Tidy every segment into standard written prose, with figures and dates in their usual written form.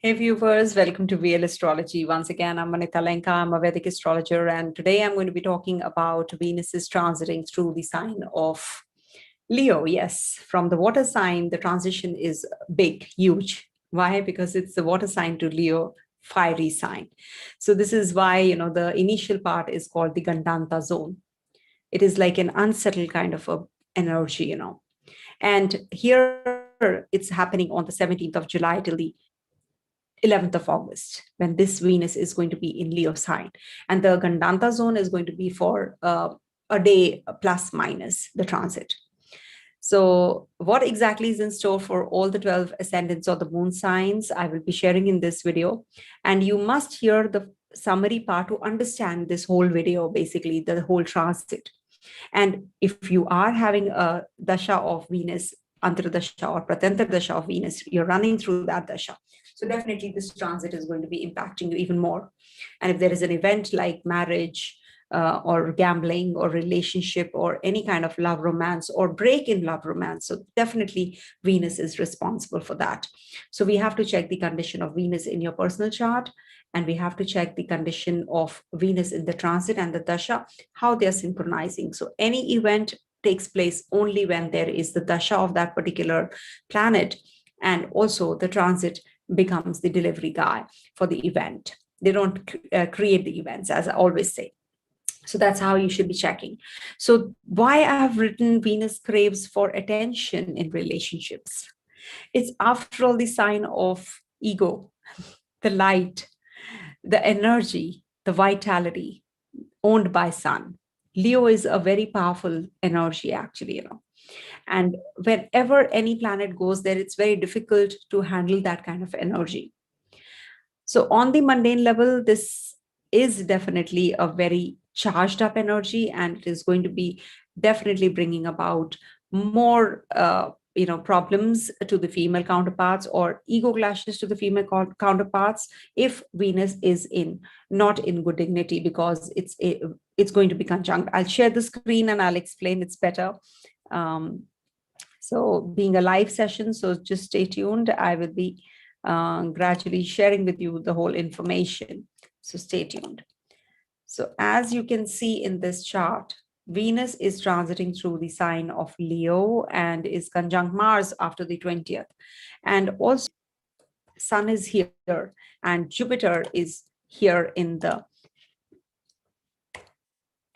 Hey viewers, welcome to VL Astrology. Once again, I'm Manita Lenka. I'm a Vedic astrologer, and today I'm going to be talking about Venus's transiting through the sign of Leo. Yes, from the water sign, the transition is big, huge. Why? Because it's the water sign to Leo, fiery sign. So this is why, the initial part is called the Gandanta zone. It is like an unsettled kind of a energy. And here it's happening on the 17th of July till the 11th of August, when this Venus is going to be in Leo sign. And the Gandanta zone is going to be for a day plus minus the transit. So what exactly is in store for all the 12 ascendants or the moon signs, I will be sharing in this video. And you must hear the summary part to understand this whole video, basically the whole transit. And if you are having a dasha of Venus, Antar dasha or Pratantar dasha of Venus, you're running through that dasha. So definitely this transit is going to be impacting you even more. And if there is an event like marriage or gambling or relationship or any kind of love romance or break in love romance, so definitely Venus is responsible for that. So we have to check the condition of Venus in your personal chart, and we have to check the condition of Venus in the transit and the dasha, how they're synchronizing. So any event takes place only when there is the dasha of that particular planet, and also the transit becomes the delivery guy for the event. They don't create the events, as I always say. So that's how you should be checking. So why I have written Venus craves for attention in relationships? It's after all the sign of ego, the light, the energy, the vitality owned by Sun. Leo is a very powerful energy, actually. And whenever any planet goes there, it's very difficult to handle that kind of energy. So on the mundane level, this is definitely a very charged up energy, and it is going to be definitely bringing about more problems to the female counterparts or ego clashes to the female counterparts if Venus is not in good dignity, because it's going to be conjunct. I'll share the screen and I'll explain it's better. So being a live session, so just stay tuned. I will be gradually sharing with you the whole information. So stay tuned. So as you can see in this chart, Venus is transiting through the sign of Leo and is conjunct Mars after the 20th. And also Sun is here and Jupiter is here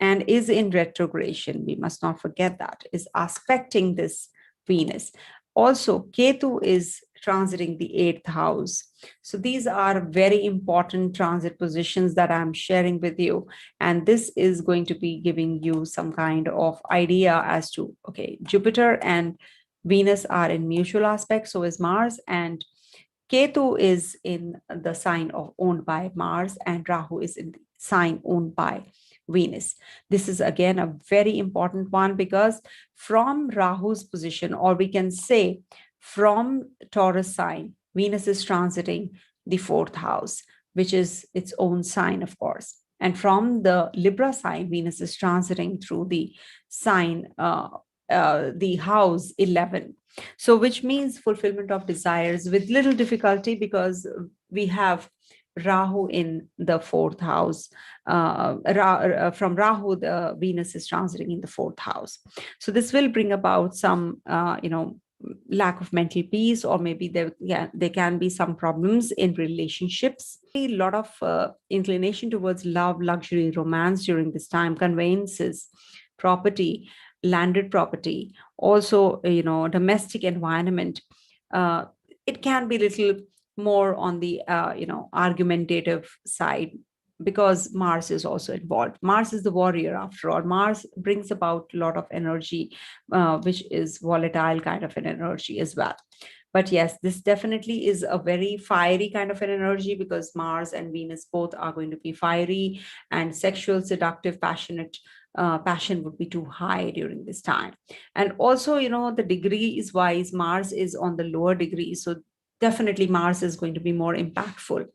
and is in retrogression. We must not forget that, is aspecting this Venus. Also, Ketu is transiting the 8th house. So these are very important transit positions that I'm sharing with you. And this is going to be giving you some kind of idea as to, okay, Jupiter and Venus are in mutual aspect, so is Mars, and Ketu is in the sign owned by Mars, and Rahu is in the sign owned by Venus. This is again a very important one, because from Rahu's position, or we can say from Taurus sign, Venus is transiting the 4th house, which is its own sign, of course. And from the Libra sign, Venus is transiting through the sign, the house 11. So which means fulfillment of desires with little difficulty, because we have Rahu in the 4th house. From Rahu, the Venus is transiting in the 4th house. So this will bring about some, lack of mental peace, or maybe there can be some problems in relationships. A lot of inclination towards love, luxury, romance during this time, conveyances, property, landed property, also, domestic environment. It can be little more on the argumentative side, because Mars is also involved. Mars is the warrior after all. Mars brings about a lot of energy, which is volatile kind of an energy as well. But yes, this definitely is a very fiery kind of an energy, because Mars and Venus both are going to be fiery, and sexual, seductive, passionate passion would be too high during this time. And also, the degrees wise, Mars is on the lower degree. So definitely Mars is going to be more impactful.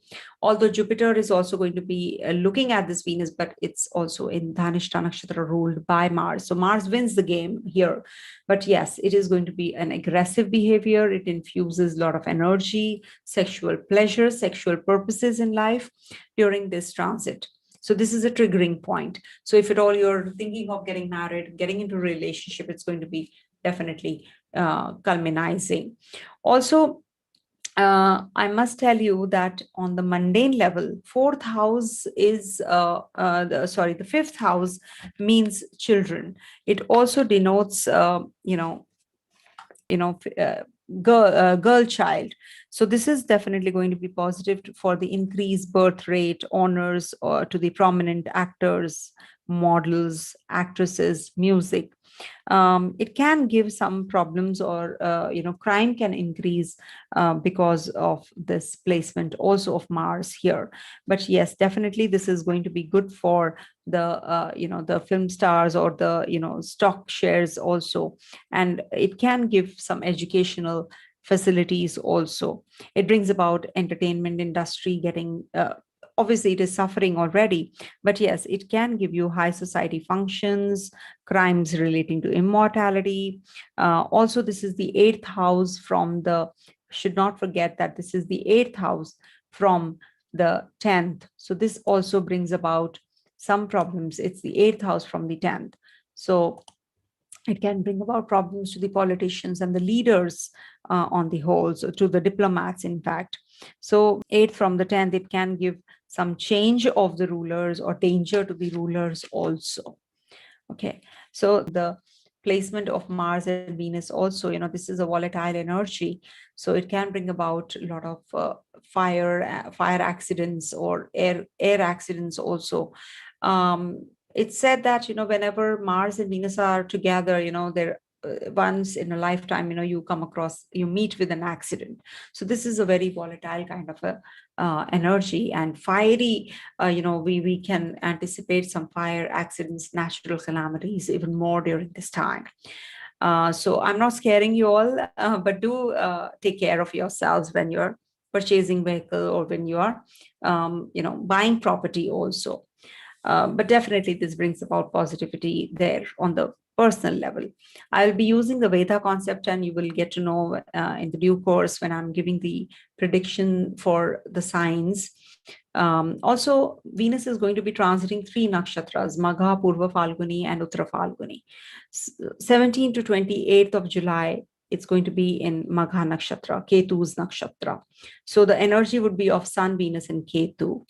Although Jupiter is also going to be looking at this Venus, but it's also in Dhanishta Nakshatra ruled by Mars. So Mars wins the game here. But yes, it is going to be an aggressive behavior. It infuses a lot of energy, sexual pleasure, sexual purposes in life during this transit. So this is a triggering point. So if at all you're thinking of getting married, getting into a relationship, it's going to be definitely culminating. Also, I must tell you that on the mundane level, fourth house is, the fifth house means children. It also denotes, girl child. So this is definitely going to be positive for the increased birth rate, honors, or to the prominent actors, models, actresses, music. It can give some problems, or crime can increase because of this placement also of Mars here. But yes, definitely this is going to be good for the film stars, or the stock shares also, and it can give some educational facilities also. It brings about entertainment industry getting obviously it is suffering already, but yes, it can give you high society functions, crimes relating to immortality. Also, this is the eighth house from the, should not forget that this is the eighth house from the 10th. So this also brings about some problems. It's the eighth house from the 10th. So it can bring about problems to the politicians and the leaders on the whole, so to the diplomats, in fact. So 8th from the 10th, it can give some change of the rulers or danger to the rulers also. Okay, so the placement of Mars and Venus also, this is a volatile energy. So it can bring about a lot of fire accidents, or air accidents also. It's said that, whenever Mars and Venus are together, they're once in a lifetime, you meet with an accident. So this is a very volatile kind of a energy, and fiery, we can anticipate some fire accidents, natural calamities even more during this time. So I'm not scaring you all, but do take care of yourselves when you're purchasing vehicle, or when you are buying property also. But definitely this brings about positivity there on the personal level. I'll be using the Veda concept, and you will get to know in the due course when I'm giving the prediction for the signs. Also, Venus is going to be transiting 3 nakshatras, Magha, Purva Falguni, and Uttara Falguni. 17 to 28th of July, it's going to be in Magha Nakshatra, Ketu's Nakshatra. So the energy would be of Sun, Venus, and Ketu.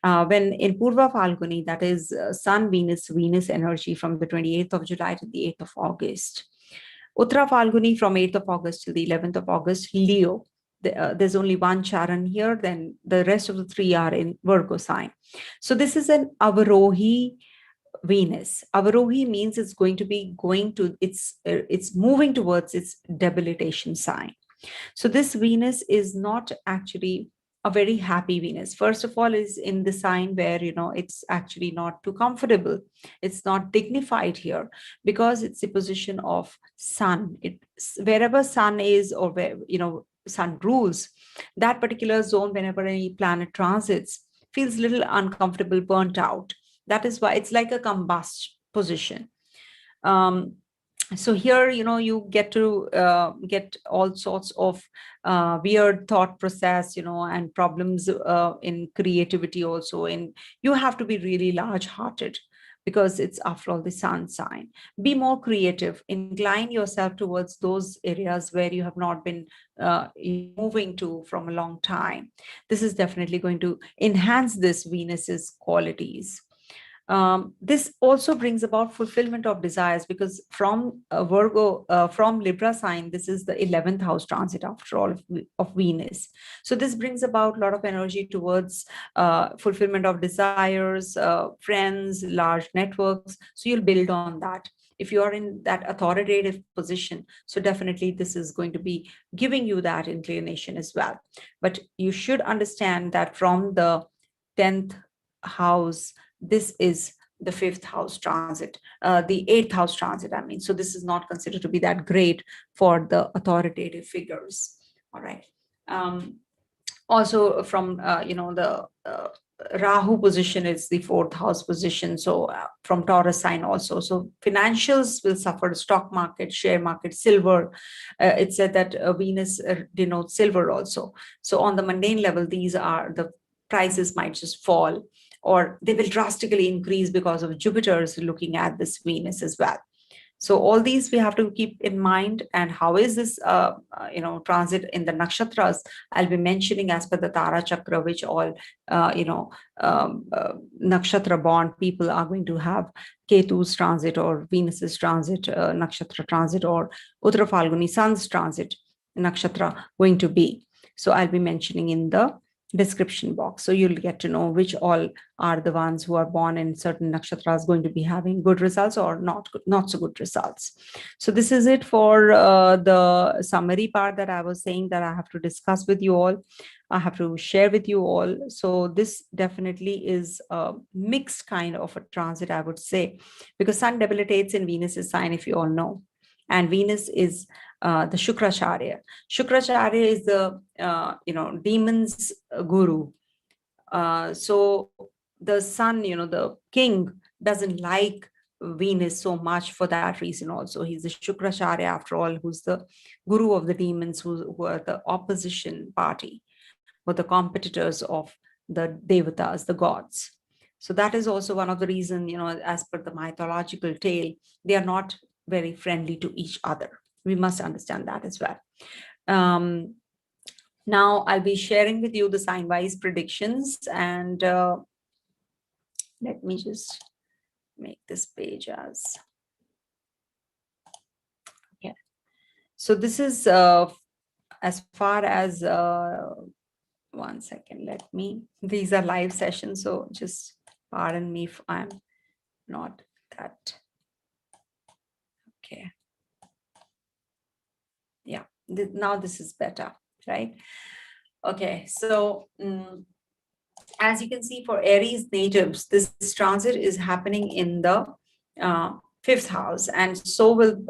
When in Purva Falguni, that is Sun, Venus, Venus energy from the 28th of July to the 8th of August. Uttara Falguni from 8th of August to the 11th of August, Leo. There's only one Charan here, then the rest of the 3 are in Virgo sign. So this is an Avarohi Venus. Avarohi means it's going to be it's moving towards its debilitation sign. So this Venus is not actually a very happy Venus. First of all, is in the sign where, it's actually not too comfortable. It's not dignified here, because it's the position of Sun. Wherever Sun is, or where, Sun rules, that particular zone, whenever any planet transits, feels a little uncomfortable, burnt out. That is why it's like a combust position. So here, you get to get all sorts of weird thought process, and problems in creativity also. And you have to be really large-hearted, because it's, after all, the Sun sign. Be more creative. Incline yourself towards those areas where you have not been moving to from a long time. This is definitely going to enhance this Venus's qualities. This also brings about fulfillment of desires, because from from Libra sign, this is the 11th house transit, after all, of Venus. So this brings about a lot of energy towards fulfillment of desires, friends, large networks. So you'll build on that. If you are in that authoritative position, so definitely this is going to be giving you that inclination as well. But you should understand that from the 10th house, this is the 5th house transit, the 8th house transit, I mean. So this is not considered to be that great for the authoritative figures. All right. Also from the Rahu position is the fourth house position, so from Taurus sign also. So financials will suffer, stock market, share market, silver. It said that Venus denotes silver also. So on the mundane level, these are the prices might just fall, or they will drastically increase because of Jupiter's looking at this Venus as well. So all these we have to keep in mind. And how is this transit in the nakshatras? I'll be mentioning as per the Tara Chakra, which all nakshatra born people are going to have Ketu's transit or Venus's transit, nakshatra transit, or Uttara Falguni Sun's transit nakshatra going to be. So I'll be mentioning in the description box, so you'll get to know which all are the ones who are born in certain nakshatras going to be having good results or not so good results. So this is it for the summary part that I was saying that I have to discuss with you all. I have to share with you all. So this definitely is a mixed kind of a transit, I would say, because Sun debilitates in Venus's sign, if you all know, and Venus is the Shukracharya. Shukracharya is the demon's guru. So the sun, the king, doesn't like Venus so much for that reason also. He's the Shukracharya after all, who's the guru of the demons, who are the opposition party or the competitors of the devatas, the gods. So that is also one of the reasons, as per the mythological tale, they are not very friendly to each other. We must understand that as well. Now I'll be sharing with you the sign wise predictions, and let me just make this page as, okay. So this is as far as, one second, these are live sessions, so just pardon me if I'm not that, okay. Yeah, now this is better, right? Okay, so as you can see, for Aries natives, this transit is happening in the fifth house, and so will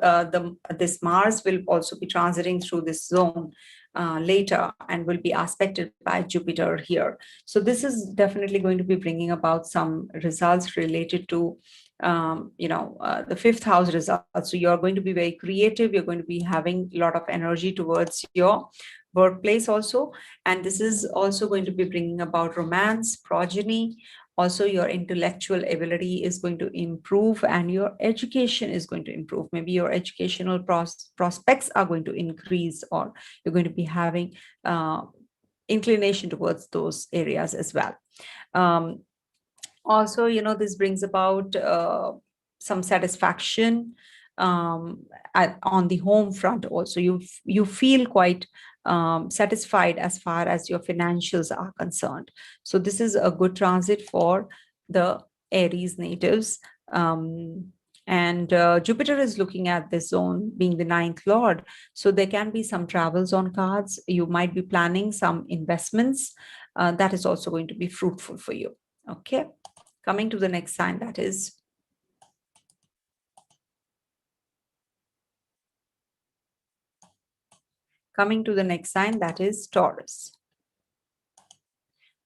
this Mars will also be transiting through this zone later, and will be aspected by Jupiter here. So this is definitely going to be bringing about some results related to the fifth house results. So you're going to be very creative. You're going to be having a lot of energy towards your workplace also, and this is also going to be bringing about romance, progeny. Also, your intellectual ability is going to improve, and your education is going to improve. Maybe your educational prospects are going to increase, or you're going to be having inclination towards those areas as well. Also, this brings about some satisfaction on the home front. Also, you feel quite satisfied as far as your financials are concerned. So this is a good transit for the Aries natives. And Jupiter is looking at this zone, being the ninth lord. So there can be some travels on cards. You might be planning some investments. That is also going to be fruitful for you. Okay. Coming to the next sign, that is Taurus.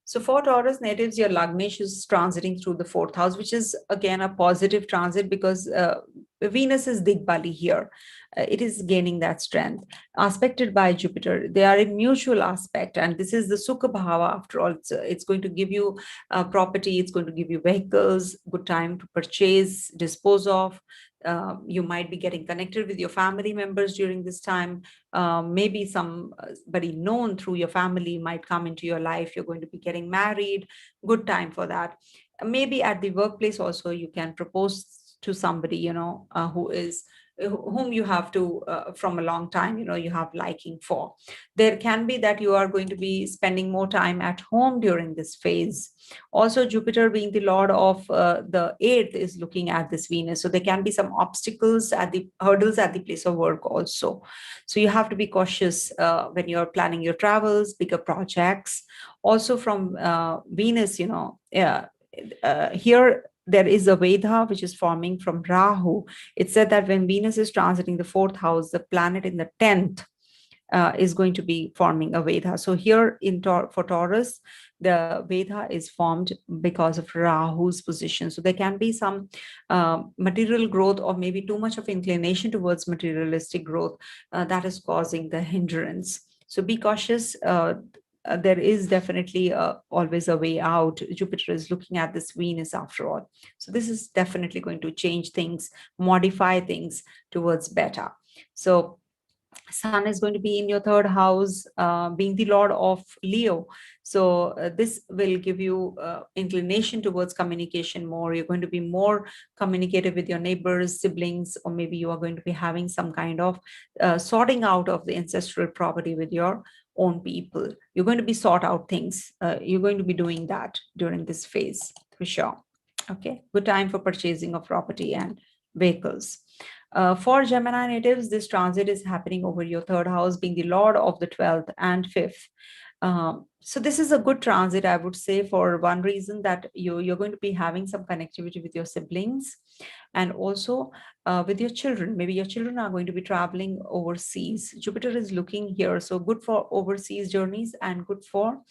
So for Taurus natives, your Lagnesh is transiting through the fourth house, which is again a positive transit, because Venus is Digbali here. It is gaining that strength, aspected by Jupiter. They are in mutual aspect, and this is the Sukha Bhava after all. It's going to give you property, it's going to give you vehicles, good time to purchase, dispose of. You might be getting connected with your family members during this time. Maybe somebody known through your family might come into your life. You're going to be getting married. Good time for that. Maybe at the workplace also, you can propose to somebody, whom you have to from a long time, you have liking for. There can be that you are going to be spending more time at home during this phase. Also, Jupiter being the lord of the eighth is looking at this Venus, so there can be some obstacles at the hurdles at the place of work also. So you have to be cautious when you're planning your travels, bigger projects. Also from Venus, here there is a Veda which is forming from Rahu. It said that when Venus is transiting the fourth house, the planet in the 10th, is going to be forming a Veda. So here for Taurus, the Veda is formed because of Rahu's position. So there can be some material growth, or maybe too much of inclination towards materialistic growth that is causing the hindrance. So be cautious. There is definitely always a way out. Jupiter is looking at this Venus after all. So this is definitely going to change things, modify things towards better. So Sun is going to be in your third house, being the Lord of Leo. So this will give you inclination towards communication more. You're going to be more communicative with your neighbors, siblings, or maybe you are going to be having some kind of sorting out of the ancestral property with your own people. You're going to be sort out things. You're going to be doing that during this phase for sure. Okay, good time for purchasing of property and vehicles. For Gemini natives, this transit is happening over your third house, being the Lord of the 12th and 5th. So this is a good transit, I would say, for one reason, that you're going to be having some connectivity with your siblings and also with your children. Maybe your children are going to be traveling overseas. Jupiter is looking here, so good for overseas journeys and good for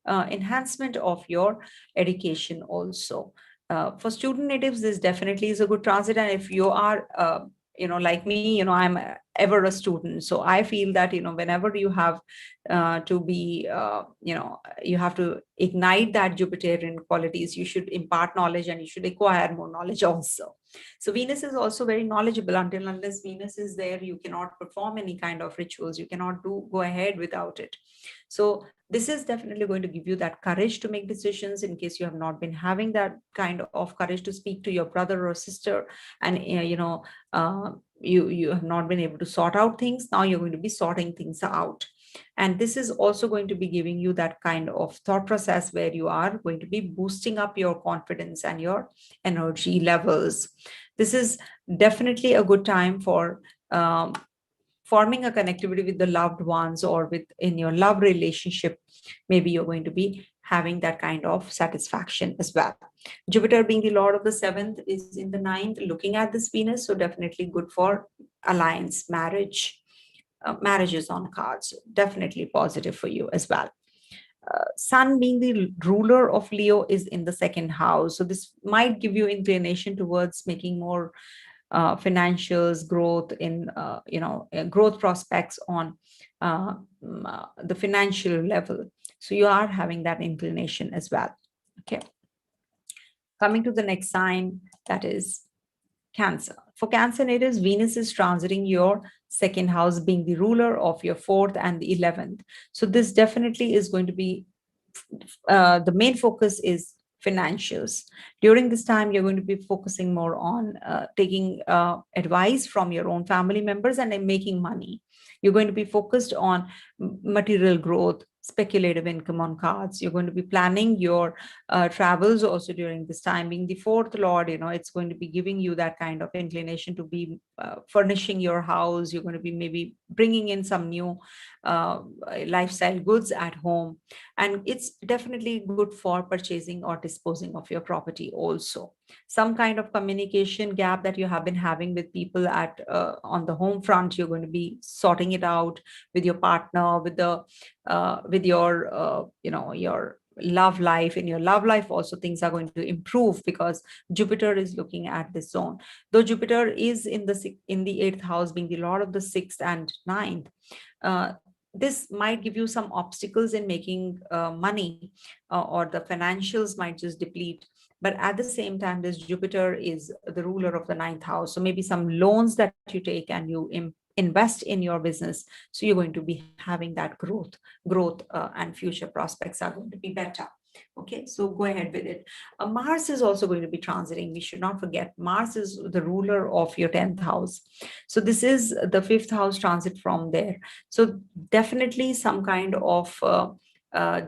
enhancement of your education also. For student natives, this definitely is a good transit. And if you are like me, I'm ever a student, so I feel that whenever you have to be you have to ignite that Jupiterian qualities, you should impart knowledge and you should acquire more knowledge also. So Venus is also very knowledgeable. Until unless Venus is there, you cannot perform any kind of rituals, you cannot go ahead without it. So this is definitely going to give you that courage to make decisions, in case you have not been having that kind of courage to speak to your brother or sister, and you have not been able to sort out things. Now you're going to be sorting things out. And this is also going to be giving you that kind of thought process where you are going to be boosting up your confidence and your energy levels. This is definitely a good time for forming a connectivity with the loved ones, or in your love relationship. Maybe you're going to be having that kind of satisfaction as well. Jupiter, being the Lord of the 7th, is in the 9th looking at this Venus, so definitely good for alliance, marriages on cards. Definitely positive for you as well. Sun, being the ruler of Leo, is in the 2nd house, so this might give you inclination towards making more financials, growth in growth prospects on the financial level. So you are having that inclination as well. Okay, coming to the next sign, that is Cancer. For Cancer natives, Venus is transiting your 2nd house, being the ruler of your 4th and the 11th. So this definitely is going to be the main focus is financials. During this time, you're going to be focusing more on taking advice from your own family members and then making money. You're going to be focused on material growth, speculative income on cards. You're going to be planning your travels also during this time. Being the 4th Lord, it's going to be giving you that kind of inclination to be furnishing your house. You're going to be maybe bringing in some new lifestyle goods at home. And it's definitely good for purchasing or disposing of your property also. Some kind of communication gap that you have been having with people on the home front, you're going to be sorting it out with your partner, with your your love life. In your love life also, things are going to improve because Jupiter is looking at this zone. Though Jupiter is in the 8th house, being the Lord of the 6th and 9th, this might give you some obstacles in making money, or the financials might just deplete. But at the same time, this Jupiter is the ruler of the 9th house. So maybe some loans that you take and you invest in your business. So you're going to be having that growth, and future prospects are going to be better. Okay, so go ahead with it. Mars is also going to be transiting. We should not forget, Mars is the ruler of your 10th house. So this is the 5th house transit from there. So definitely some kind of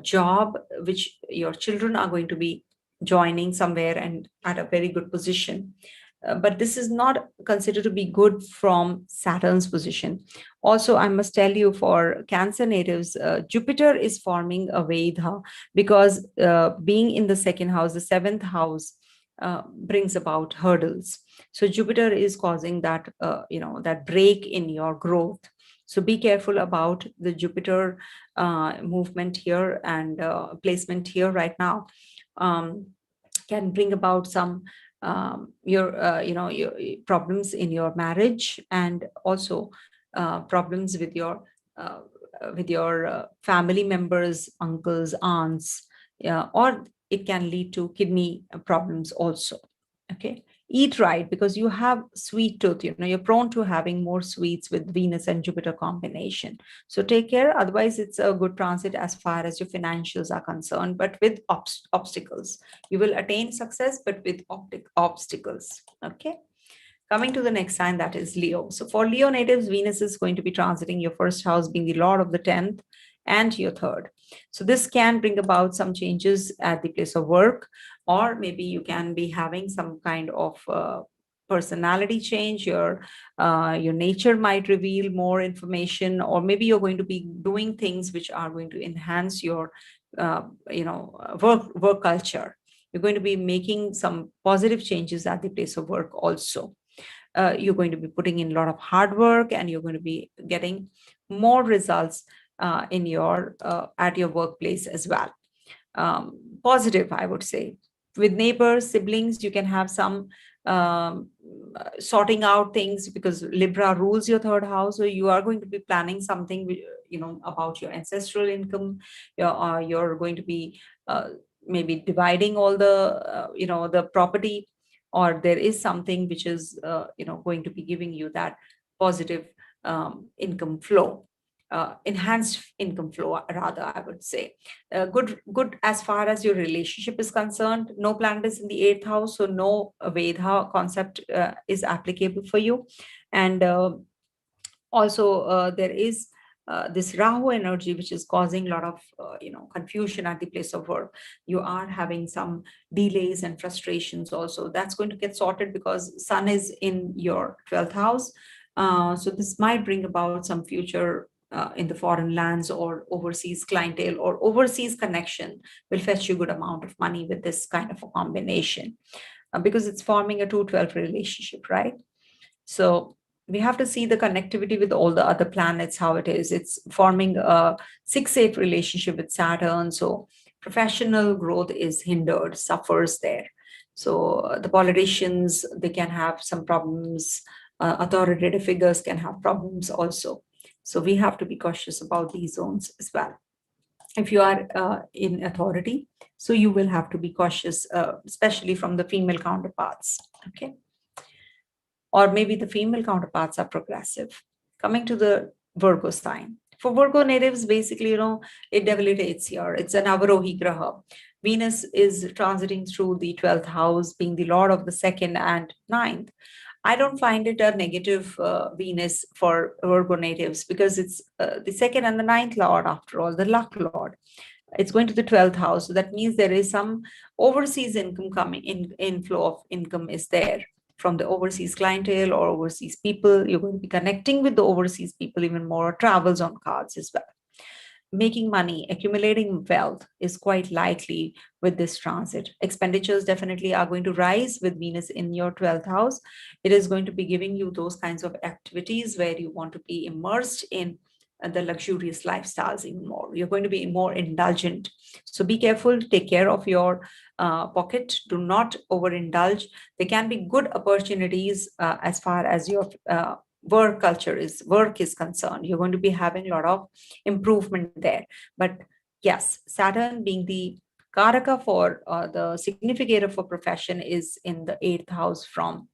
job which your children are going to be joining somewhere and at a very good position. But this is not considered to be good from Saturn's position. Also, I must tell you, for Cancer natives, Jupiter is forming a Vedha because being in the 2nd house, the 7th house brings about hurdles. So Jupiter is causing that, that break in your growth. So be careful about the Jupiter movement here and placement here right now. Can bring about some your problems in your marriage, and also problems uh, with your family members, uncles, aunts, or it can lead to kidney problems also. Okay, eat right, because you have sweet tooth, you're prone to having more sweets with Venus and Jupiter combination. So take care, otherwise it's a good transit as far as your financials are concerned, but with obstacles. You will attain success, but with obstacles. Okay, coming to the next sign, that is Leo. So for Leo natives, Venus is going to be transiting your first house, being the lord of the 10th, and your third. So this can bring about some changes at the place of work, or maybe you can be having some kind of personality change. Your nature might reveal more information, or maybe you're going to be doing things which are going to enhance your work culture. You're going to be making some positive changes at the place of work also. You're going to be putting in a lot of hard work, and you're going to be getting more results in your at your workplace as well. Positive, I would say. With neighbors, siblings, you can have some sorting out things, because Libra rules your third house. So you are going to be planning something, about your ancestral income. You're going to be maybe dividing all the property, or there is something which is going to be giving you that positive income flow, enhanced income flow, rather, I would say. Good as far as your relationship is concerned. No planet is in the 8th house, so no Vedha concept is applicable for you. And also there is this Rahu energy, which is causing a lot of confusion at the place of work. You are having some delays and frustrations also. That's going to get sorted, because Sun is in your 12th house. So this might bring about some future in the foreign lands, or overseas clientele, or overseas connection will fetch you good amount of money with this kind of a combination, because it's forming a 212 relationship, right? So we have to see the connectivity with all the other planets, how it is. It's forming a 6-8 relationship with Saturn. So professional growth is hindered, suffers there. So the politicians, they can have some problems. Authoritative figures can have problems also. So we have to be cautious about these zones as well. If you are in authority, so you will have to be cautious, especially from the female counterparts. Okay, or maybe the female counterparts are progressive. Coming to the Virgo sign. For Virgo natives, basically, it debilitates here. It's an Avarohi Graha. Venus is transiting through the 12th house, being the lord of the 2nd and 9th. I don't find it a negative Venus for Virgo natives, because it's the 2nd and the 9th lord, after all, the luck lord. It's going to the 12th house. So that means there is some overseas income coming in, inflow of income is there from the overseas clientele or overseas people. You're going to be connecting with the overseas people even more. Travels on cards as well. Making money, accumulating wealth is quite likely with this transit. Expenditures definitely are going to rise with Venus in your 12th house. It is going to be giving you those kinds of activities where you want to be immersed in the luxurious lifestyles even more. You're going to be more indulgent. So be careful, take care of your pocket. Do not overindulge. There can be good opportunities as far as your work is concerned. You're going to be having a lot of improvement there. But yes, Saturn being the Karaka for the significator for profession is in the 8th house from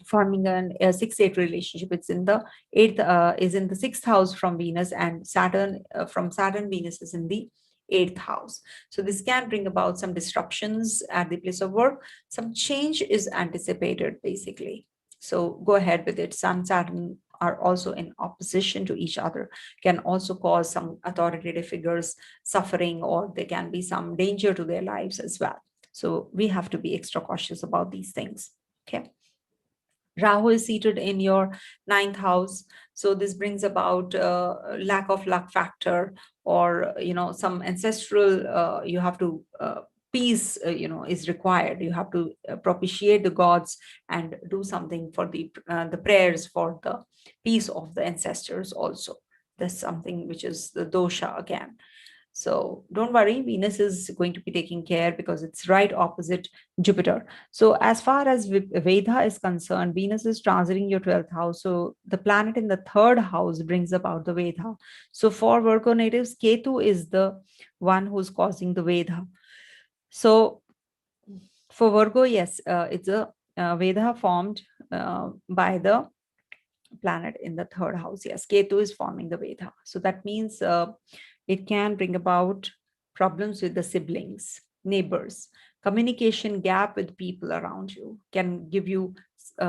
forming a 6-8 relationship. It's in the 8th, is in the 6th house from Venus, and Saturn from Saturn, Venus is in the 8th house. So this can bring about some disruptions at the place of work. Some change is anticipated, basically. So go ahead with it. Sun, Saturn are also in opposition to each other, can also cause some authoritative figures suffering, or there can be some danger to their lives as well. So we have to be extra cautious about these things. Okay. Rahu is seated in your 9th house. So this brings about lack of luck factor, or, some ancestral, you have to peace, is required. You have to propitiate the gods and do something for the prayers for the peace of the ancestors also. That's something which is the dosha again. So don't worry, Venus is going to be taking care because it's right opposite Jupiter. So as far as Veda is concerned, Venus is transiting your 12th house. So the planet in the third house brings about the Veda. So for Virgo natives, Ketu is the one who's causing the Veda. So for Virgo, yes, it's a Veda formed by the planet in the third house. Yes, Ketu is forming the Veda. So that means it can bring about problems with the siblings, neighbors, communication gap with people around you can give you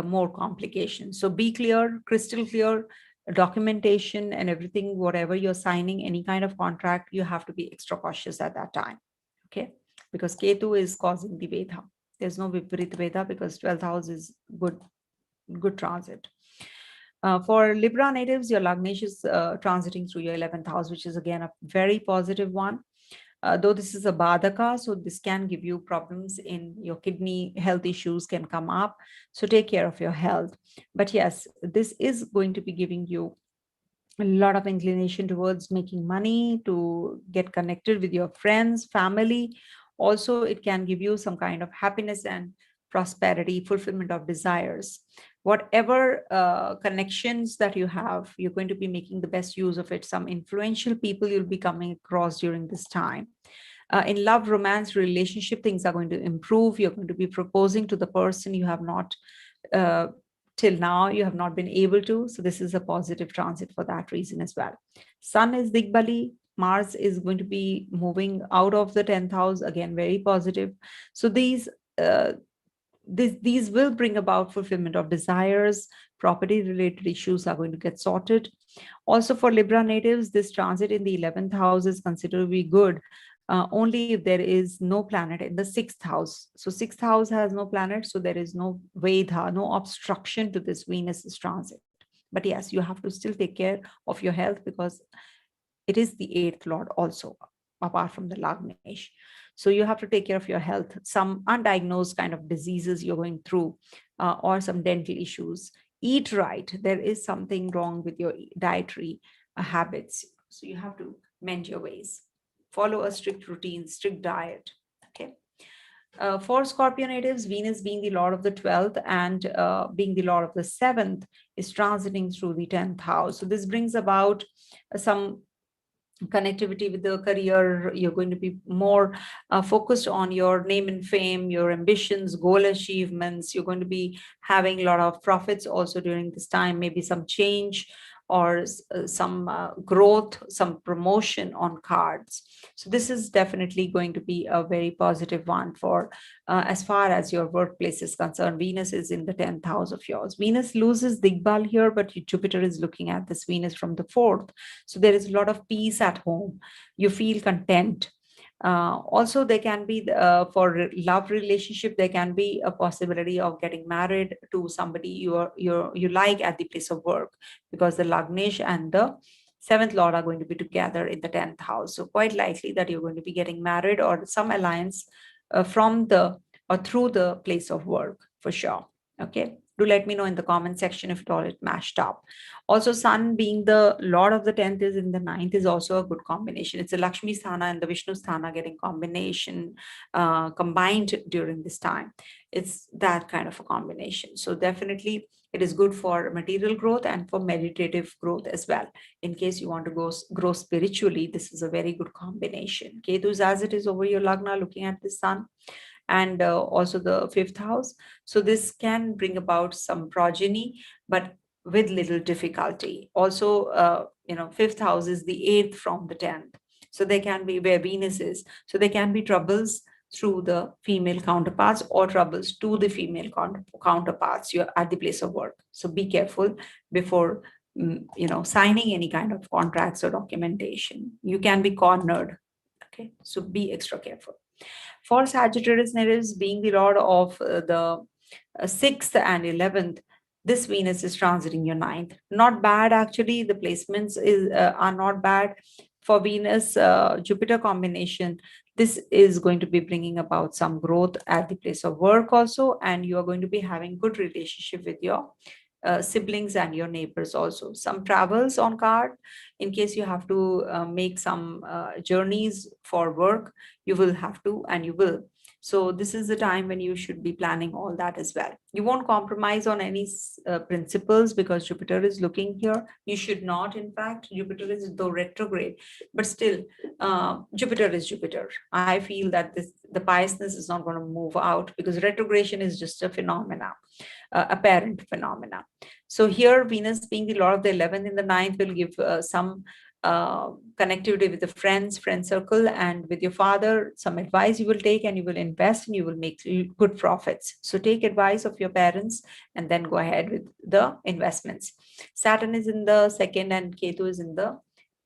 more complications. So be clear, crystal clear, documentation and everything, whatever you're signing, any kind of contract, you have to be extra cautious at that time. Okay, because Ketu is causing the Veda. There's no Viparit Veda because 12th house is good transit. For Libra natives, your Lagnesh is transiting through your 11th house, which is again a very positive one. Though this is a Badaka, so this can give you problems in your kidney, health issues can come up. So take care of your health. But yes, this is going to be giving you a lot of inclination towards making money, to get connected with your friends, family. Also, it can give you some kind of happiness and prosperity, fulfillment of desires. Whatever connections that you have, you're going to be making the best use of it. Some influential people you'll be coming across during this time. In love, romance, relationship, things are going to improve. You're going to be proposing to the person you have not uh, till now you have not been able to. So this is a positive transit for that reason as well. Sun is Digbali. Mars is going to be moving out of the 10th house, again, very positive. So uh, these will bring about fulfillment of desires. Property related issues are going to get sorted. Also for Libra natives, this transit in the 11th house is considered to be good only if there is no planet in the 6th house. So 6th house has no planet, so there is no Veda, no obstruction to this Venus's transit. But yes, you have to still take care of your health because it is the 8th lord also, apart from the Lagnesh. So you have to take care of your health. Some undiagnosed kind of diseases you're going through, or some dental issues. Eat right. There is something wrong with your dietary habits. So you have to mend your ways. Follow a strict routine, strict diet. Okay. For Scorpio natives, Venus being the lord of the 12th and being the lord of the 7th is transiting through the 10th house. So this brings about some connectivity with the career. You're going to be more focused on your name and fame, your ambitions, goal achievements. You're going to be having a lot of profits also during this time, maybe some change or some growth, some promotion on cards. So this is definitely going to be a very positive one for as far as your workplace is concerned. Venus is in the 10th house of yours. Venus loses Digbal here, but Jupiter is looking at this Venus from the 4th. So there is a lot of peace at home. You feel content. Also, there can be for love relationship, there can be a possibility of getting married to somebody you like at the place of work, because the Lagnesh and the 7th lord are going to be together in the 10th house. So quite likely that you're going to be getting married or some alliance from the or through the place of work for sure. Okay. Do let me know in the comment section if it all it matched up. Also, Sun being the Lord of the 10th is in the 9th is also a good combination. It's a Lakshmi Sthana and the Vishnu Sthana getting combination combined during this time. It's that kind of a combination. So definitely it is good for material growth and for meditative growth as well. In case you want to grow spiritually, this is a very good combination. Ketu's as it is over your Lagna looking at the Sun, and also the 5th house. So this can bring about some progeny, but with little difficulty. Also, 5th house is the 8th from the 10th. So there can be where Venus is. So there can be troubles through the female counterparts or troubles to the female counterparts you're at the place of work. So be careful before signing any kind of contracts or documentation. You can be cornered. Okay, so be extra careful. For Sagittarius natives, being the lord of the 6th and 11th, this Venus is transiting your 9th. Not bad, actually. The placements are not bad. For Venus Jupiter combination, This is going to be bringing about some growth at the place of work also, and you are going to be having good relationship with your siblings and your neighbors also. Some travels on card in case you have to make some journeys for work. You will have to, and you will. So this is the time when you should be planning all that as well. You won't compromise on any principles because Jupiter is looking here. You should not. In fact, Jupiter is though retrograde, but still, Jupiter is Jupiter. I feel that the piousness is not going to move out because retrogression is just a phenomena, apparent phenomena. So here, Venus being the Lord of the 11th in the 9th will give some connectivity with the friend circle, and with your father, some advice you will take, and you will invest and you will make good profits. So take advice of your parents and then go ahead with the investments. Saturn is in the 2nd and Ketu is in the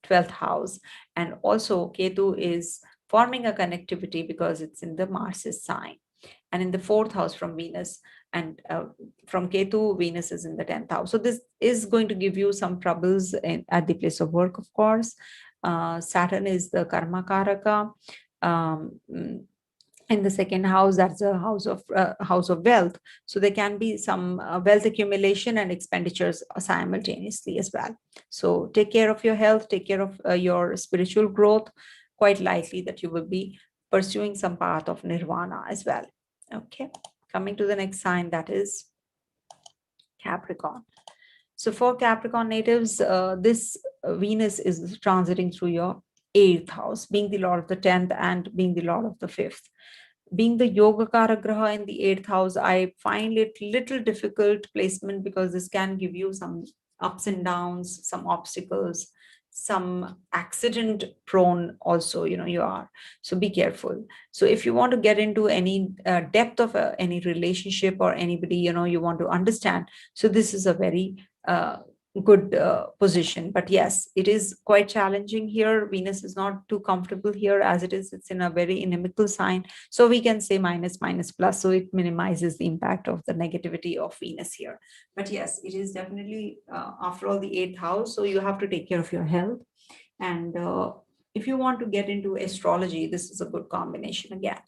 12th house. And also Ketu is forming a connectivity because it's in the Mars's sign and in the 4th house from Venus, and from Ketu, Venus is in the 10th house. So this is going to give you some troubles at the place of work, of course. Saturn is the Karma Karaka. In the 2nd house, that's a house of wealth. So there can be some wealth accumulation and expenditures simultaneously as well. So take care of your health, take care of your spiritual growth. Quite likely that you will be pursuing some path of nirvana as well. Okay, coming to the next sign, that is Capricorn. So for Capricorn natives, this Venus is transiting through your 8th house, being the Lord of the 10th and being the Lord of the 5th. Being the Yogakara Graha in the 8th house, I find it little difficult placement because this can give you some ups and downs, some obstacles, some accident prone also, you are. So be careful. So if you want to get into any depth of any relationship or anybody, you want to understand. So this is a very good position. But yes, it is quite challenging here. Venus is not too comfortable here as it is. It's in a very inimical sign. So we can say minus, minus, plus. So it minimizes the impact of the negativity of Venus here. But yes, it is definitely, after all, the 8th house. So you have to take care of your health. And if you want to get into astrology, this is a good combination again.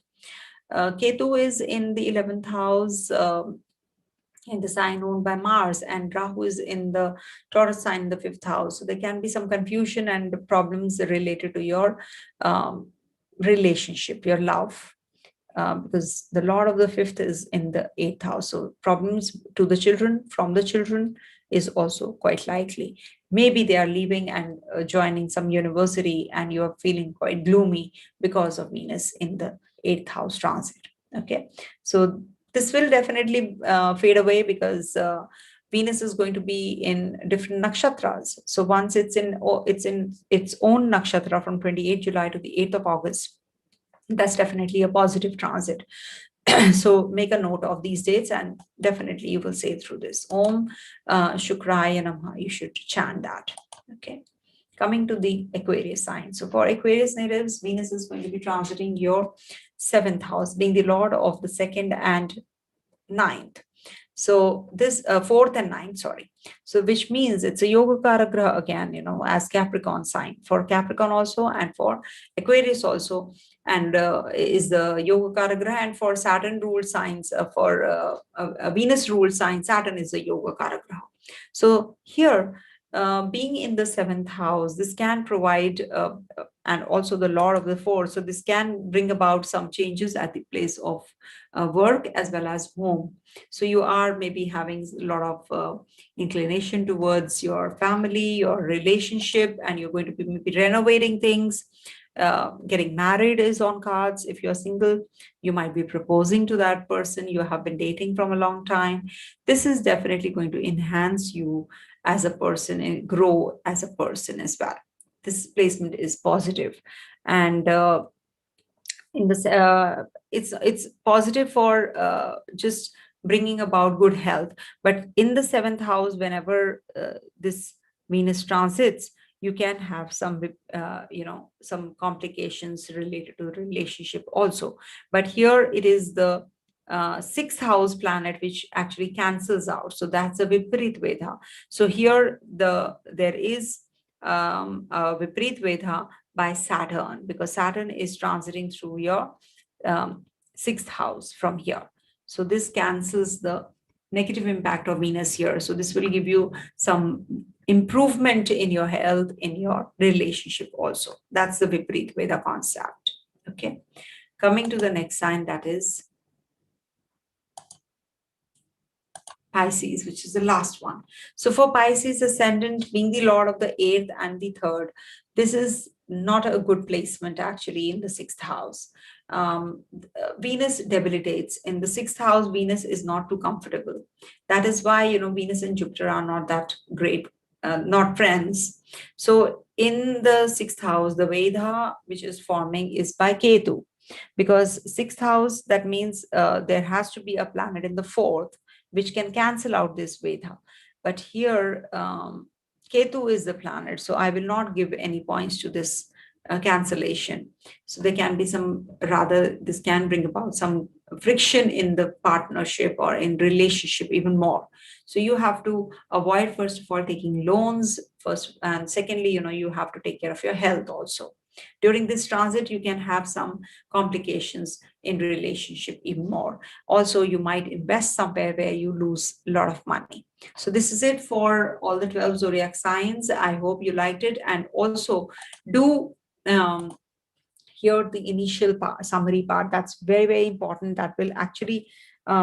Ketu is in the 11th house, in the sign owned by Mars, and Rahu is in the Taurus sign in the 5th house. So there can be some confusion and problems related to your relationship, your love, because the Lord of the 5th is in the 8th house. So problems to the children, from the children, is also quite likely. Maybe they are leaving and joining some university, and you are feeling quite gloomy because of Venus in the 8th house transit. Okay, so this will definitely fade away because Venus is going to be in different nakshatras. So once it's in its own nakshatra from 28 July to the 8th of August, that's definitely a positive transit. So make a note of these dates and definitely you will say through this. Om Shukraya Namaha, you should chant that. Okay. Coming to the Aquarius sign. So for Aquarius natives, Venus is going to be transiting your 7th house, being the Lord of the 2nd and 9th. So this 4th and 9th, sorry. So which means it's a Yogakara Graha again, as Capricorn sign. For Capricorn also and for Aquarius also, and is the Yogakara Graha, and for Saturn ruled signs, for Venus ruled sign, Saturn is the Yogakara Graha. So here, being in the 7th house, this can provide, and also the Lord of the 4th, so this can bring about some changes at the place of work as well as home. So you are maybe having a lot of inclination towards your family, your relationship, and you're going to be maybe renovating things. Getting married is on cards. If you're single, you might be proposing to that person you have been dating from a long time. This is definitely going to enhance you as a person and grow as a person as well. This placement is positive, and in this, it's positive for just bringing about good health. But in the 7th house, whenever this Venus transits, you can have some, some complications related to the relationship also. But here it is the 6th house planet which actually cancels out. So that's a Viparit Vedha. So here there is a Viparit Vedha by Saturn, because Saturn is transiting through your sixth house from here. So this cancels the negative impact of Venus here. So this will give you some improvement in your health, in your relationship also. That's the Viparit Veda concept. Okay. Coming to the next sign, that is Pisces, which is the last one. So for Pisces Ascendant, being the Lord of the 8th and the 3rd, this is not a good placement actually in the 6th house. Venus debilitates. In the 6th house, Venus is not too comfortable. That is why, Venus and Jupiter are not that great, not friends. So in the 6th house, the Veda which is forming is by Ketu, because 6th house, that means there has to be a planet in the 4th which can cancel out this Veda. But here, Ketu is the planet, so I will not give any points to this cancellation. So there can be some, rather, this can bring about some friction in the partnership or in relationship even more. So you have to avoid, first of all, taking loans first, and secondly, you have to take care of your health also. During this transit, you can have some complications in relationship even more. Also, you might invest somewhere where you lose a lot of money. So this is it for all the 12 zodiac signs. I hope you liked it, and also do hear the initial summary part. That's very, very important. That will actually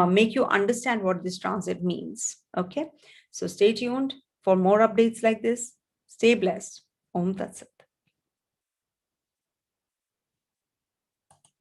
make you understand what this transit means. Okay, so stay tuned for more updates like this. Stay blessed. Om Tat Sat.